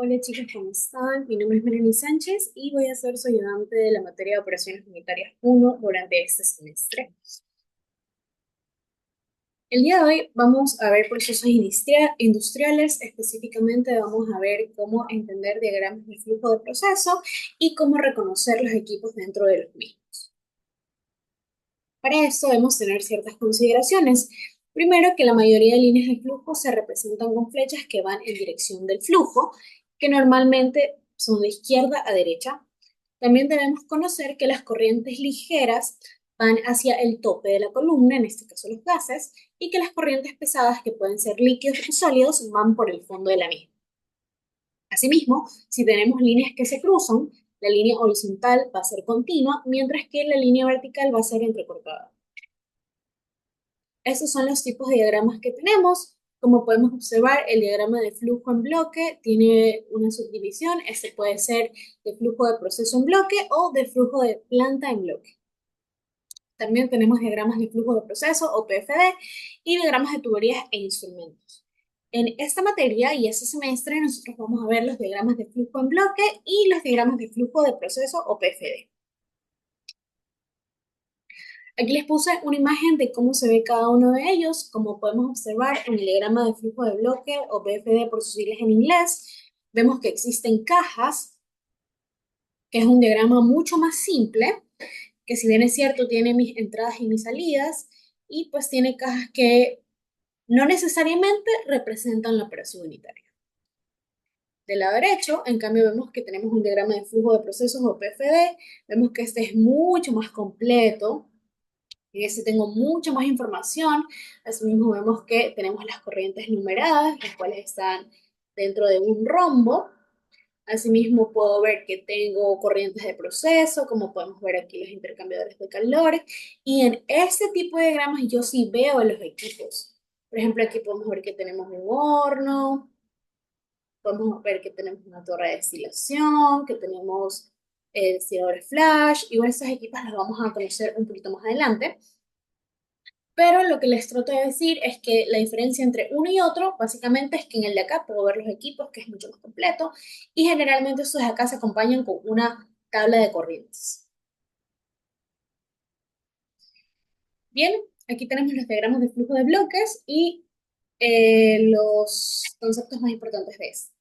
Hola chicos, ¿cómo están? Mi nombre es Melanie Sánchez y voy a ser su ayudante de la materia de Operaciones Unitarias 1 durante este semestre. El día de hoy vamos a ver procesos industriales, específicamente vamos a ver cómo entender diagramas de flujo de proceso y cómo reconocer los equipos dentro de los mismos. Para esto debemos tener ciertas consideraciones. Primero, que la mayoría de líneas de flujo se representan con flechas que van en dirección del flujo, que normalmente son de izquierda a derecha. También debemos conocer que las corrientes ligeras van hacia el tope de la columna, en este caso los gases, y que las corrientes pesadas, que pueden ser líquidos o sólidos, van por el fondo de la misma. Asimismo, si tenemos líneas que se cruzan, la línea horizontal va a ser continua, mientras que la línea vertical va a ser entrecortada. Estos son los tipos de diagramas que tenemos. Como podemos observar, el diagrama de flujo en bloque tiene una subdivisión. Este puede ser de flujo de proceso en bloque o de flujo de planta en bloque. También tenemos diagramas de flujo de proceso o PFD y diagramas de tuberías e instrumentos. En esta materia y este semestre nosotros vamos a ver los diagramas de flujo en bloque y los diagramas de flujo de proceso o PFD. Aquí les puse una imagen de cómo se ve cada uno de ellos. Como podemos observar en el diagrama de flujo de bloque o PFD por sus siglas en inglés, vemos que existen cajas, que es un diagrama mucho más simple, que si bien es cierto tiene mis entradas y mis salidas, y pues tiene cajas que no necesariamente representan la operación unitaria. Del lado derecho, en cambio, vemos que tenemos un diagrama de flujo de procesos o PFD, vemos que este es mucho más completo. En este tengo mucha más información. Asimismo, vemos que tenemos las corrientes numeradas, las cuales están dentro de un rombo. Asimismo, puedo ver que tengo corrientes de proceso, como podemos ver aquí los intercambiadores de calor. Y en este tipo de diagramas yo sí veo los equipos. Por ejemplo, aquí podemos ver que tenemos un horno, podemos ver que tenemos una torre de destilación, que tenemos destiladores flash, y bueno, estos equipos los vamos a conocer un poquito más adelante. Pero lo que les trato de decir es que la diferencia entre uno y otro, básicamente, es que en el de acá puedo ver los equipos, que es mucho más completo, y generalmente estos de acá se acompañan con una tabla de corrientes. Bien, aquí tenemos los diagramas de flujo de bloques y los conceptos más importantes de esto.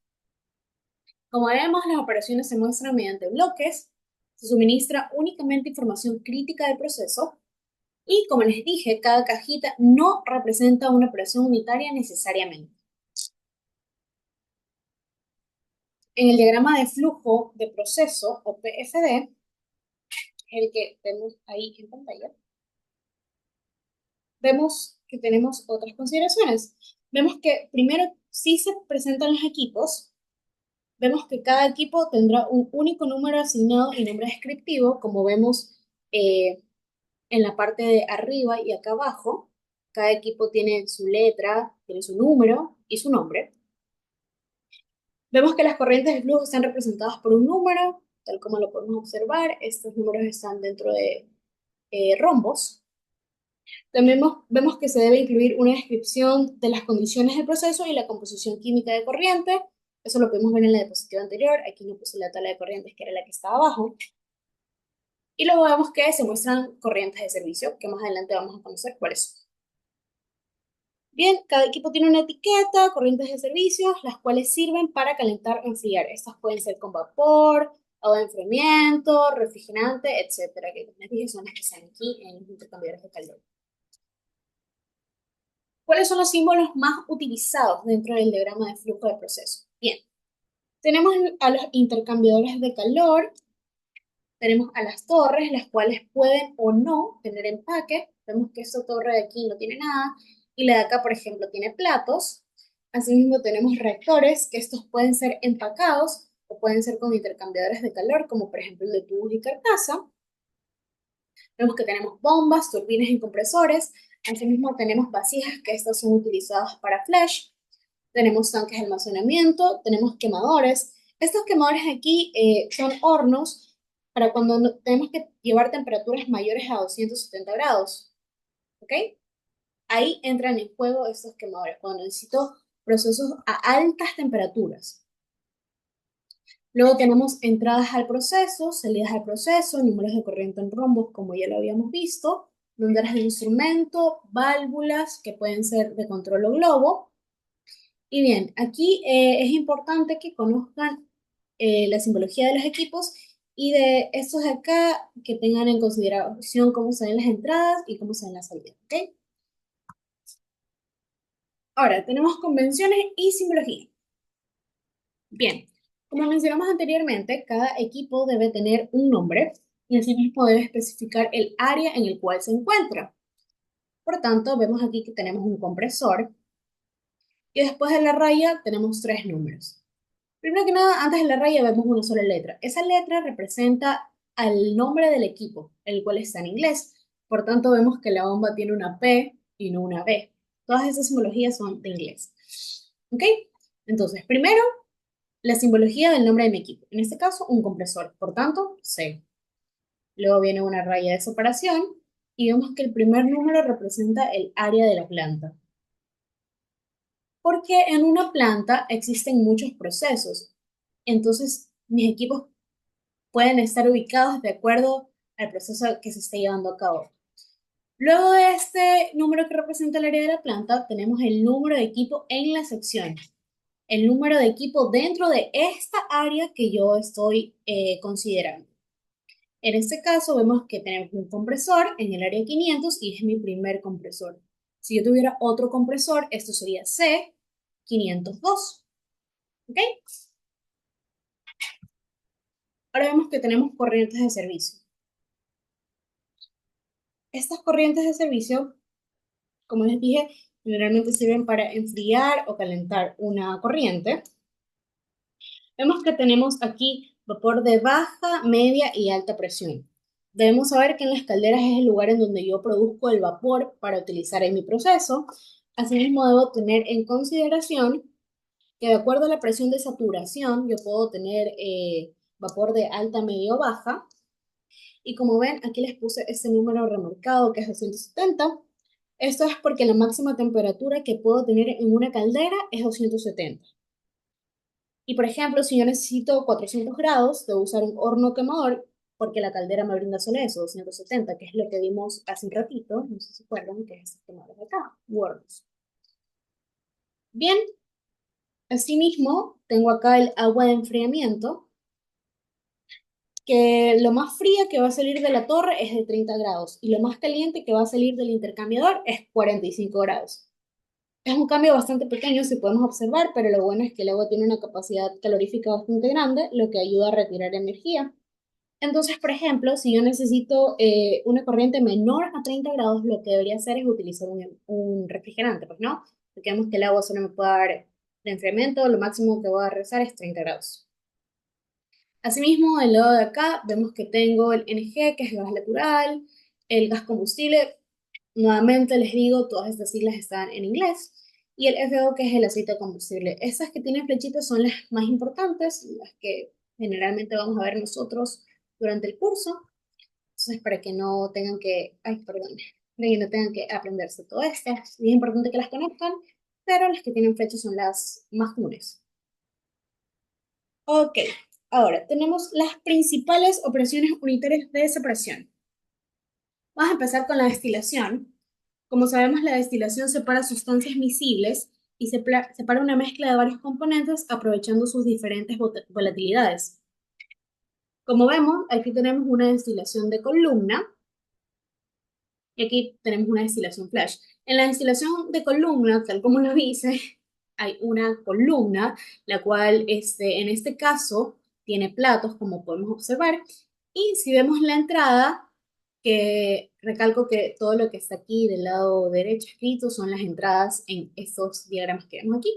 Como vemos, las operaciones se muestran mediante bloques, se suministra únicamente información crítica del proceso, y como les dije, cada cajita no representa una operación unitaria necesariamente. En el diagrama de flujo de proceso o PFD, el que vemos ahí en pantalla, vemos que tenemos otras consideraciones. Vemos que primero sí se presentan los equipos, vemos que cada equipo tendrá un único número asignado y nombre descriptivo, como vemos en la parte de arriba y acá abajo. Cada equipo tiene su letra, tiene su número y su nombre. Vemos que las corrientes de flujo están representadas por un número, tal como lo podemos observar. Estos números están dentro de rombos. También vemos que se debe incluir una descripción de las condiciones del proceso y la composición química de corriente. Eso lo pudimos ver en la diapositiva anterior. Aquí no puse la tabla de corrientes, que era la que estaba abajo. Y luego vemos que se muestran corrientes de servicio, que más adelante vamos a conocer cuáles son. Bien, cada equipo tiene una etiqueta, corrientes de servicio, las cuales sirven para calentar o enfriar. Estas pueden ser con vapor, agua de enfriamiento, refrigerante, etcétera, que como les dije son las que están aquí en los intercambiadores de calor. ¿Cuáles son los símbolos más utilizados dentro del diagrama de flujo de proceso? Bien, tenemos a los intercambiadores de calor, tenemos a las torres, las cuales pueden o no tener empaque. Vemos que esta torre de aquí no tiene nada, y la de acá, por ejemplo, tiene platos. Asimismo, tenemos reactores, que estos pueden ser empacados o pueden ser con intercambiadores de calor, como por ejemplo el de tubos y carcasa. Vemos que tenemos bombas, turbinas y compresores. Asimismo, tenemos vasijas, que estas son utilizadas para flash. Tenemos tanques de almacenamiento, tenemos quemadores. Estos quemadores aquí son hornos para cuando tenemos que llevar temperaturas mayores a 270 grados. ¿Ok? Ahí entran en juego estos quemadores, cuando necesito procesos a altas temperaturas. Luego tenemos entradas al proceso, salidas al proceso, números de corriente en rombos, como ya lo habíamos visto, banderas de instrumento, válvulas que pueden ser de control o globo. Y bien, aquí es importante que conozcan la simbología de los equipos y de estos de acá que tengan en consideración cómo se ven las entradas y cómo se ven las salidas, ¿ok? Ahora, tenemos convenciones y simbología. Bien, como mencionamos anteriormente, cada equipo debe tener un nombre y asimismo debe especificar el área en el cual se encuentra. Por tanto, vemos aquí que tenemos un compresor y después de la raya tenemos tres números. Primero que nada, antes de la raya vemos una sola letra. Esa letra representa al nombre del equipo, el cual está en inglés. Por tanto, vemos que la bomba tiene una P y no una B. Todas esas simbologías son de inglés. ¿Ok? Entonces, primero, la simbología del nombre de mi equipo. En este caso, un compresor. Por tanto, C. Luego viene una raya de separación y vemos que el primer número representa el área de la planta. Porque en una planta existen muchos procesos. Entonces, mis equipos pueden estar ubicados de acuerdo al proceso que se esté llevando a cabo. Luego de este número que representa el área de la planta, tenemos el número de equipo en la sección. El número de equipo dentro de esta área que yo estoy considerando. En este caso vemos que tenemos un compresor en el área 500 y es mi primer compresor. Si yo tuviera otro compresor, esto sería C502. ¿Ok? Ahora vemos que tenemos corrientes de servicio. Estas corrientes de servicio, como les dije, generalmente sirven para enfriar o calentar una corriente. Vemos que tenemos aquí vapor de baja, media y alta presión. Debemos saber que en las calderas es el lugar en donde yo produzco el vapor para utilizar en mi proceso. Asimismo, debo tener en consideración que de acuerdo a la presión de saturación, yo puedo tener vapor de alta, media o baja. Y como ven, aquí les puse este número remarcado que es 270. Esto es porque la máxima temperatura que puedo tener en una caldera es 270. Y por ejemplo, si yo necesito 400 grados, debo usar un horno quemador porque la caldera me brinda solo eso, 270, que es lo que vimos hace un ratito. No sé si se acuerdan que es este quemador de acá, Worms. Bien, asimismo, tengo acá el agua de enfriamiento, que lo más fría que va a salir de la torre es de 30 grados y lo más caliente que va a salir del intercambiador es 45 grados. Es un cambio bastante pequeño si podemos observar, pero lo bueno es que el agua tiene una capacidad calorífica bastante grande, lo que ayuda a retirar energía. Entonces, por ejemplo, si yo necesito una corriente menor a 30 grados, lo que debería hacer es utilizar un refrigerante, pues no, porque vemos que el agua solo me puede dar de enfriamiento, lo máximo que voy a rezar es 30 grados. Asimismo, del lado de acá vemos que tengo el NG, que es el gas natural, el gas combustible. Nuevamente les digo, todas estas siglas están en inglés. Y el FO, que es el aceite de combustible. Estas que tienen flechitas son las más importantes, las que generalmente vamos a ver nosotros durante el curso. Entonces, para que no tengan que, ay, perdón, para que no tengan que aprenderse todo esto, es importante que las conozcan, pero las que tienen flechas son las más comunes. Ok, ahora tenemos las principales operaciones unitarias de separación. Vamos a empezar con la destilación. Como sabemos, la destilación separa sustancias miscibles y separa una mezcla de varios componentes aprovechando sus diferentes volatilidades. Como vemos, aquí tenemos una destilación de columna y aquí tenemos una destilación flash. En la destilación de columna, tal como lo dice, hay una columna, la cual en este caso tiene platos, como podemos observar, y si vemos la entrada, que recalco que todo lo que está aquí del lado derecho escrito son las entradas en estos diagramas que vemos aquí.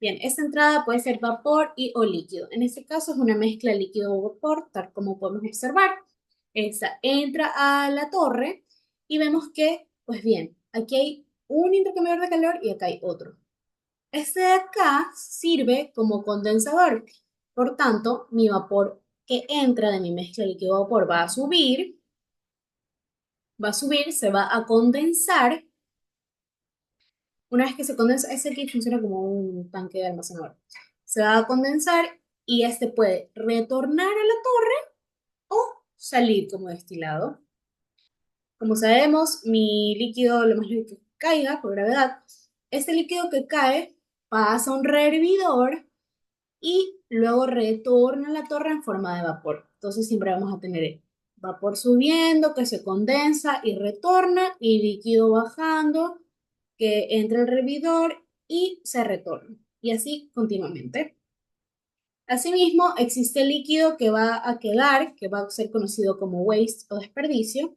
Bien, esta entrada puede ser vapor y o líquido. En este caso es una mezcla líquido-vapor, tal como podemos observar. Esta entra a la torre y vemos que, pues bien, aquí hay un intercambiador de calor y acá hay otro. Este de acá sirve como condensador. Por tanto, mi vapor que entra de mi mezcla líquido-vapor va a subir, se va a condensar. Una vez que se condensa, ese aquí funciona como un tanque de almacenador. Se va a condensar y este puede retornar a la torre o salir como destilado. Como sabemos, mi líquido, lo más líquido que caiga por gravedad, este líquido que cae pasa a un rehervidor y luego retorna a la torre en forma de vapor. Entonces siempre vamos a tener vapor subiendo, que se condensa y retorna, y líquido bajando, que entra al hervidor y se retorna. Y así continuamente. Asimismo, existe el líquido que va a quedar, que va a ser conocido como waste o desperdicio.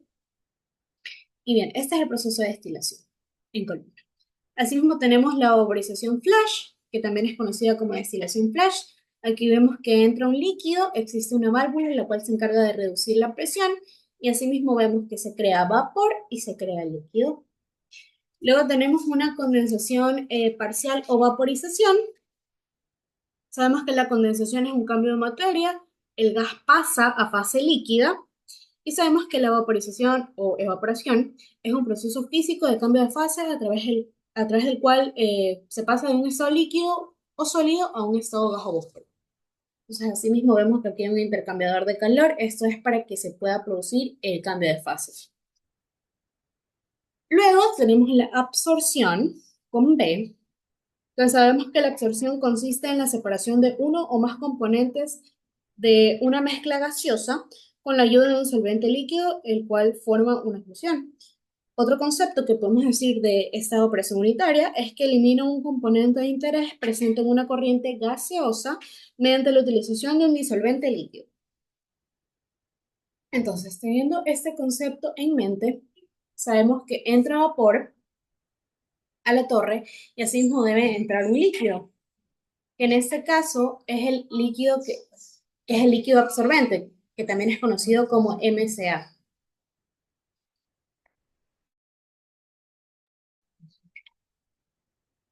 Y bien, este es el proceso de destilación en columna. Asimismo, tenemos la vaporización flash, que también es conocida como destilación flash. Aquí vemos que entra un líquido, existe una válvula la cual se encarga de reducir la presión, y asimismo vemos que se crea vapor y se crea líquido. Luego tenemos una condensación parcial o vaporización. Sabemos que la condensación es un cambio de materia, el gas pasa a fase líquida, y sabemos que la vaporización o evaporación es un proceso físico de cambio de fase a través del cual se pasa de un estado líquido o sólido a un estado gaseoso. Entonces, asimismo, vemos que aquí hay un intercambiador de calor. Esto es para que se pueda producir el cambio de fase. Luego tenemos la absorción con B. Entonces, sabemos que la absorción consiste en la separación de uno o más componentes de una mezcla gaseosa con la ayuda de un solvente líquido, el cual forma una solución. Otro concepto que podemos decir de esta operación unitaria es que elimina un componente de interés presente en una corriente gaseosa mediante la utilización de un disolvente líquido. Entonces, teniendo este concepto en mente, sabemos que entra vapor a la torre y asimismo debe entrar un líquido, que en este caso es el líquido que es el líquido absorbente, que también es conocido como MCA.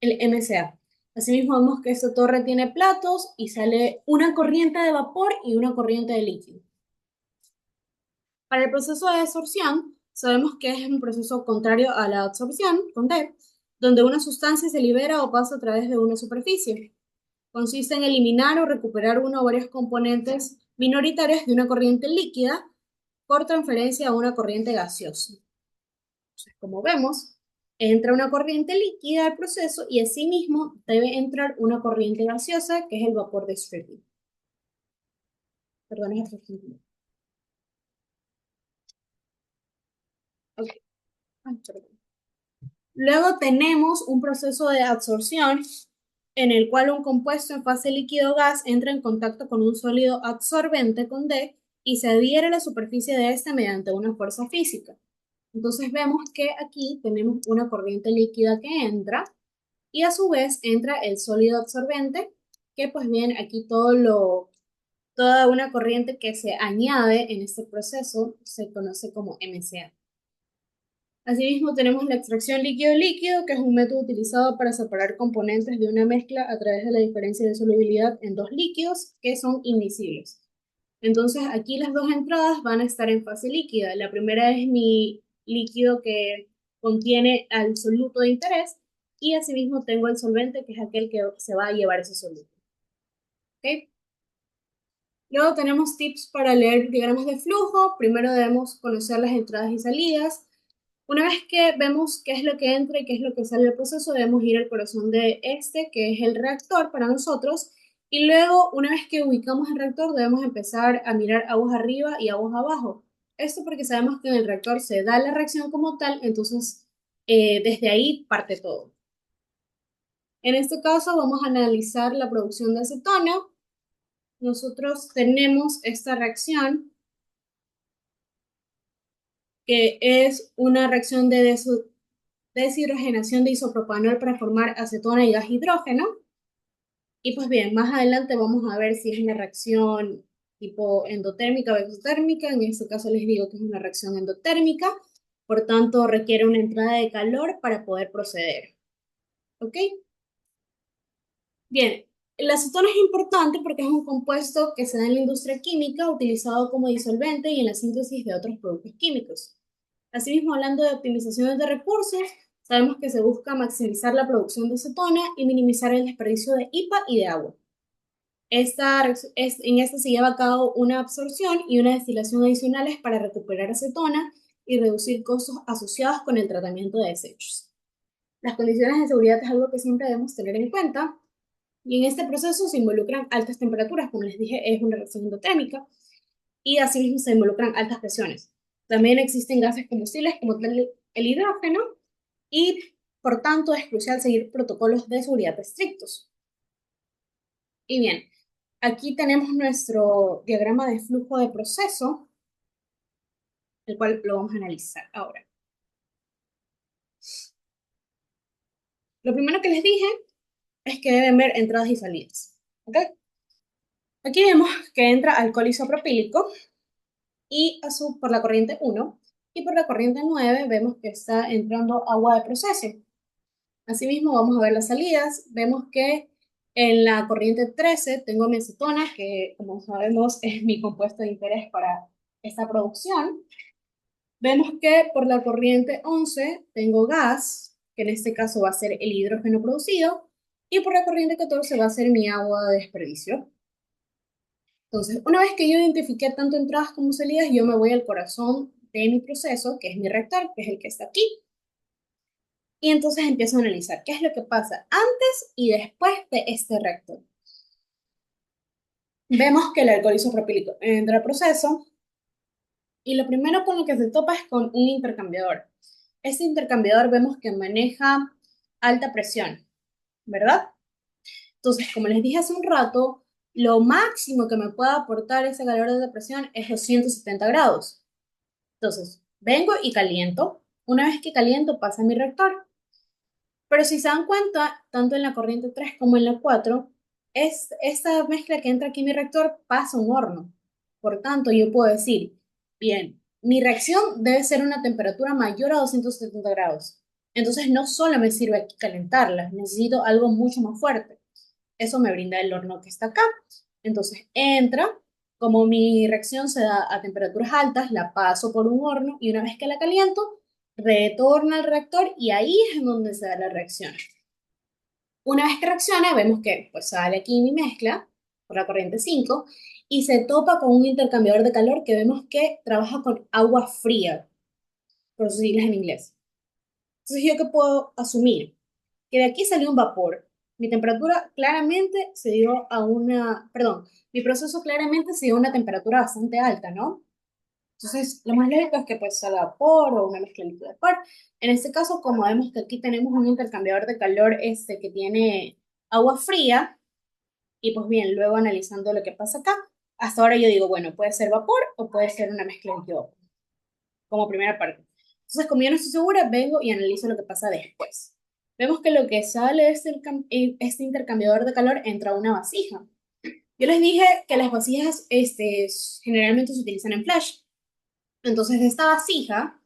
El MCA. Asimismo, vemos que esta torre tiene platos y sale una corriente de vapor y una corriente de líquido. Para el proceso de desorción, sabemos que es un proceso contrario a la absorción, con D, donde una sustancia se libera o pasa a través de una superficie. Consiste en eliminar o recuperar uno o varios componentes minoritarios de una corriente líquida por transferencia a una corriente gaseosa. Entonces, como vemos, entra una corriente líquida al proceso y asimismo debe entrar una corriente gaseosa, que es el vapor de Stirling. Perdón, es otro. Okay. Ay, perdón. Luego tenemos un proceso de absorción en el cual un compuesto en fase líquido-gas entra en contacto con un sólido absorbente con D y se adhiere a la superficie de este mediante una fuerza física. Entonces vemos que aquí tenemos una corriente líquida que entra y a su vez entra el sólido absorbente, que pues bien, aquí toda una corriente que se añade en este proceso se conoce como MCA. Asimismo, tenemos la extracción líquido-líquido, que es un método utilizado para separar componentes de una mezcla a través de la diferencia de solubilidad en dos líquidos que son invisibles. Entonces, aquí las dos entradas van a estar en fase líquida. La primera es mi líquido que contiene al soluto de interés y asimismo tengo el solvente, que es aquel que se va a llevar ese soluto. ¿Ok? Luego tenemos tips para leer diagramas de flujo. Primero debemos conocer las entradas y salidas. Una vez que vemos qué es lo que entra y qué es lo que sale del proceso, debemos ir al corazón de este, que es el reactor para nosotros. Y luego, una vez que ubicamos el reactor, debemos empezar a mirar aguas arriba y aguas abajo. Esto porque sabemos que en el reactor se da la reacción como tal, entonces desde ahí parte todo. En este caso vamos a analizar la producción de acetona. Nosotros tenemos esta reacción que es una reacción de deshidrogenación de isopropanol para formar acetona y gas hidrógeno. Y pues bien, más adelante vamos a ver si es una reacción tipo endotérmica o exotérmica. En este caso les digo que es una reacción endotérmica, por tanto requiere una entrada de calor para poder proceder. ¿Ok? Bien, la acetona es importante porque es un compuesto que se da en la industria química utilizado como disolvente y en la síntesis de otros productos químicos. Asimismo, hablando de optimizaciones de recursos, sabemos que se busca maximizar la producción de acetona y minimizar el desperdicio de IPA y de agua. En esta se lleva a cabo una absorción y una destilación adicionales para recuperar acetona y reducir costos asociados con el tratamiento de desechos. Las condiciones de seguridad es algo que siempre debemos tener en cuenta y en este proceso se involucran altas temperaturas, como les dije, es una reacción endotérmica y asimismo se involucran altas presiones. También existen gases combustibles como el hidrógeno y por tanto es crucial seguir protocolos de seguridad estrictos. Y bien, aquí tenemos nuestro diagrama de flujo de proceso, el cual lo vamos a analizar ahora. Lo primero que les dije es que deben ver entradas y salidas. ¿Ok? Aquí vemos que entra alcohol isopropílico y por la corriente 1 y por la corriente 9 vemos que está entrando agua de proceso. Asimismo, vamos a ver las salidas. Vemos que en la corriente 13 tengo mi acetona, que como sabemos es mi compuesto de interés para esta producción. Vemos que por la corriente 11 tengo gas, que en este caso va a ser el hidrógeno producido, y por la corriente 14 va a ser mi agua de desperdicio. Entonces, una vez que yo identifiqué tanto entradas como salidas, yo me voy al corazón de mi proceso, que es mi reactor, que es el que está aquí, y entonces empiezo a analizar qué es lo que pasa antes y después de este reactor. Vemos que el alcohol isopropílico entra al proceso, y lo primero con lo que se topa es con un intercambiador. Este intercambiador vemos que maneja alta presión, ¿verdad? Entonces, como les dije hace un rato, lo máximo que me puede aportar ese calor de presión es los 170 grados. Entonces, vengo y caliento. Una vez que caliento, pasa a mi reactor. Pero si se dan cuenta, tanto en la corriente 3 como en la 4, esta mezcla que entra aquí en mi reactor pasa a un horno. Por tanto, yo puedo decir, bien, mi reacción debe ser una temperatura mayor a 270 grados. Entonces, no solo me sirve aquí calentarla, necesito algo mucho más fuerte. Eso me brinda el horno que está acá. Entonces, entra, como mi reacción se da a temperaturas altas, la paso por un horno y una vez que la caliento, retorna al reactor y ahí es en donde se da la reacción. Una vez que reacciona, vemos que pues sale aquí mi mezcla por la corriente 5 y se topa con un intercambiador de calor que vemos que trabaja con agua fría, por sus siglas en inglés. Entonces, ¿yo qué puedo asumir? Que de aquí salió un vapor. Mi temperatura claramente se dio a perdón, mi proceso claramente se dio a una temperatura bastante alta, ¿no? Entonces, lo más lógico es que pues salga vapor o una mezcla líquida de vapor. En este caso, como vemos que aquí tenemos un intercambiador de calor que tiene agua fría, y pues bien, luego analizando lo que pasa acá, hasta ahora yo digo, bueno, puede ser vapor o puede ser una mezcla líquido como primera parte. Entonces, como yo no estoy segura, vengo y analizo lo que pasa después. Vemos que lo que sale es este intercambiador de calor entra a una vasija. Yo les dije que las vasijas generalmente se utilizan en flash. Entonces, de esta vasija,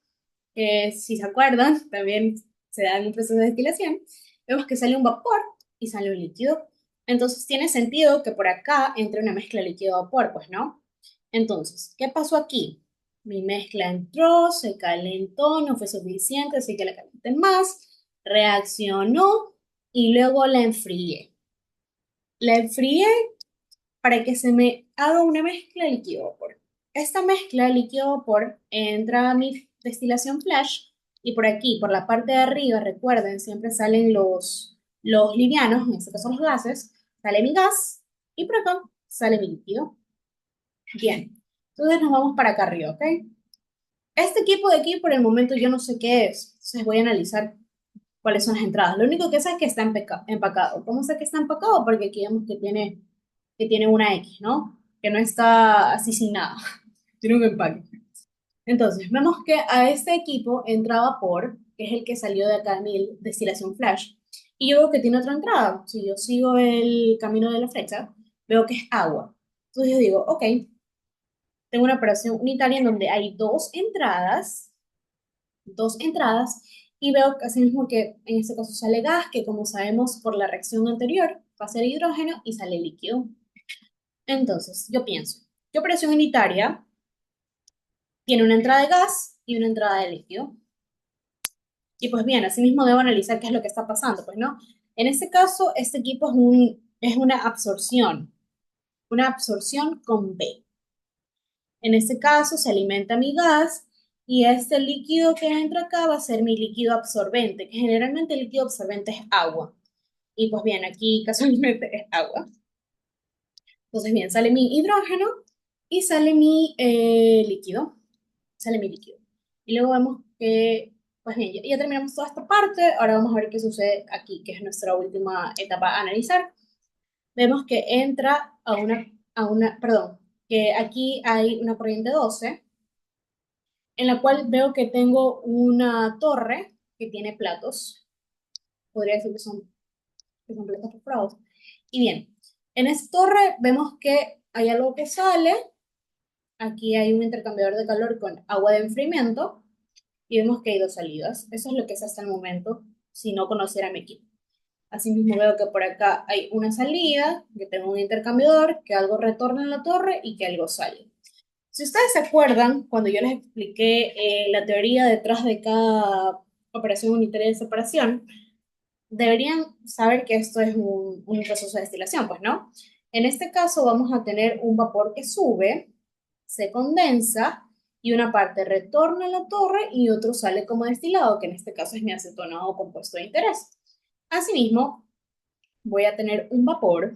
si se acuerdan, también se da en un proceso de destilación, vemos que sale un vapor y sale un líquido. Entonces, tiene sentido que por acá entre una mezcla líquido-vapor, pues, ¿no? Entonces, ¿qué pasó aquí? Mi mezcla entró, se calentó, no fue suficiente, así que la calenté más, reaccionó y luego la enfrié. La enfrié para que se me haga una mezcla líquido-vapor. Esta mezcla líquido-vapor entra a mi destilación flash y por aquí, por la parte de arriba, recuerden, siempre salen los livianos, en este caso los gases, sale mi gas y por acá sale mi líquido. Bien, entonces nos vamos para acá arriba, ¿ok? Este equipo de aquí por el momento yo no sé qué es, entonces voy a analizar cuáles son las entradas. Lo único que sé es que está empacado. ¿Cómo sé que está empacado? Porque aquí vemos que tiene una X, ¿no? Que no está así sin nada, tiene un empaque. Entonces, vemos que a este equipo entra vapor, que es el que salió de acá de mi destilación flash, y yo veo que tiene otra entrada. Si yo sigo el camino de la flecha, veo que es agua. Entonces yo digo, ok, tengo una operación unitaria en donde hay dos entradas, y veo así mismo que en este caso sale gas, que como sabemos por la reacción anterior, va a ser hidrógeno y sale líquido. Entonces, yo pienso, ¿qué operación unitaria tiene una entrada de gas y una entrada de líquido? Y pues bien, así mismo debo analizar qué es lo que está pasando, pues no. En este caso, este equipo es una absorción. una absorción con B. En este caso se alimenta mi gas y este líquido que entra acá va a ser mi líquido absorbente, que generalmente el líquido absorbente es agua. Y pues bien, aquí casualmente es agua. Entonces bien, sale mi hidrógeno y sale mi líquido. Sale mi líquido. Y luego vemos que, pues bien, ya terminamos toda esta parte. Ahora vamos a ver qué sucede aquí, que es nuestra última etapa a analizar. Vemos que entra perdón, que aquí hay una corriente 12 en la cual veo que tengo una torre que tiene platos. Podría decir que son platos perforados. Y bien, en esta torre vemos que hay algo que sale. Aquí hay un intercambiador de calor con agua de enfriamiento y vemos que hay dos salidas. Eso es lo que es hasta el momento, si no conociera mi equipo. Asimismo veo que por acá hay una salida, que tengo un intercambiador, que algo retorna en la torre y que algo sale. Si ustedes se acuerdan, cuando yo les expliqué la teoría detrás de cada operación unitaria de separación, deberían saber que esto es un proceso de destilación, pues no. En este caso vamos a tener un vapor que sube, se condensa y una parte retorna a la torre y otro sale como destilado, que en este caso es mi acetona o compuesto de interés. Asimismo, voy a tener un vapor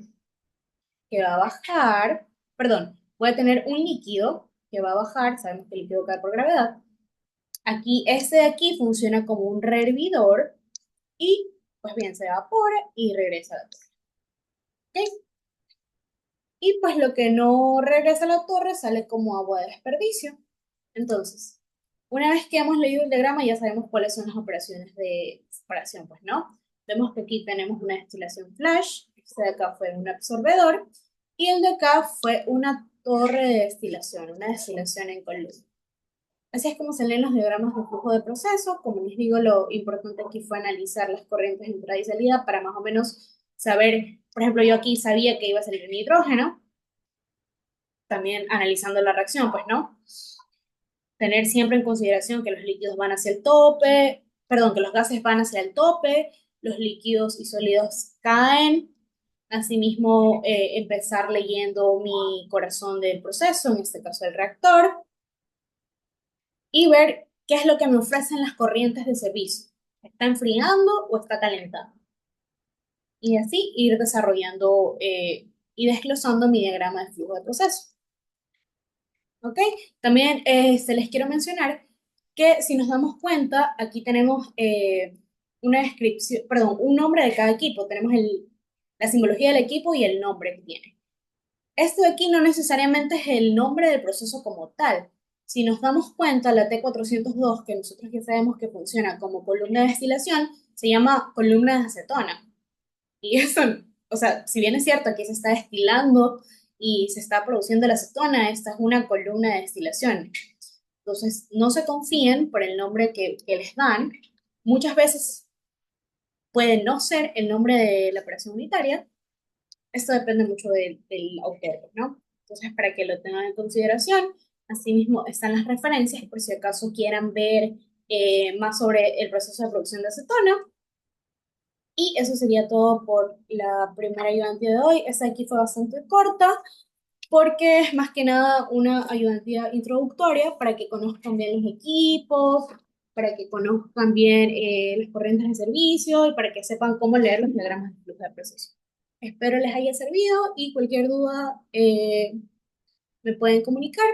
que va a bajar, perdón, voy a tener un líquido que va a bajar, sabemos que el líquido cae por gravedad. Aquí, este de aquí funciona como un rehervidor y pues bien, se evapora y regresa a la torre. ¿Ok? Y pues lo que no regresa a la torre sale como agua de desperdicio. Entonces, una vez que hemos leído el diagrama, ya sabemos cuáles son las operaciones de separación, pues, ¿no? Vemos que aquí tenemos una destilación flash, este de acá fue un absorbedor, y el de acá fue una torre de destilación, una destilación en columna. Así es como se leen los diagramas de flujo de proceso. Como les digo, lo importante aquí fue analizar las corrientes de entrada y salida para más o menos saber, por ejemplo, yo aquí sabía que iba a salir el hidrógeno, también analizando la reacción, pues, ¿no? Tener siempre en consideración que los líquidos van hacia el tope, perdón, que los gases van hacia el tope, los líquidos y sólidos caen. Asimismo, empezar leyendo mi corazón del proceso, en este caso el reactor, y ver qué es lo que me ofrecen las corrientes de servicio. ¿Está enfriando o está calentando? Y así ir desarrollando y desglosando mi diagrama de flujo de proceso. ¿Ok? También se les quiero mencionar que si nos damos cuenta, aquí tenemos una descripción, perdón, un nombre de cada equipo. Tenemos la simbología del equipo y el nombre que tiene. Esto de aquí no necesariamente es el nombre del proceso como tal. Si nos damos cuenta, la T402, que nosotros ya sabemos que funciona como columna de destilación, se llama columna de acetona. Y eso, o sea, si bien es cierto que se está destilando y se está produciendo la acetona, esta es una columna de destilación. Entonces, no se confíen por el nombre que les dan. Muchas veces puede no ser el nombre de la operación unitaria. Esto depende mucho del autor, ¿no? Entonces, para que lo tengan en consideración, asimismo están las referencias por si acaso quieran ver más sobre el proceso de producción de acetona. Y eso sería todo por la primera ayudantía de hoy. Esta aquí fue bastante corta porque es más que nada una ayudantía introductoria para que conozcan bien los equipos, para que conozcan bien las corrientes de servicio y para que sepan cómo leer los diagramas de flujo de proceso. Espero les haya servido y cualquier duda me pueden comunicar.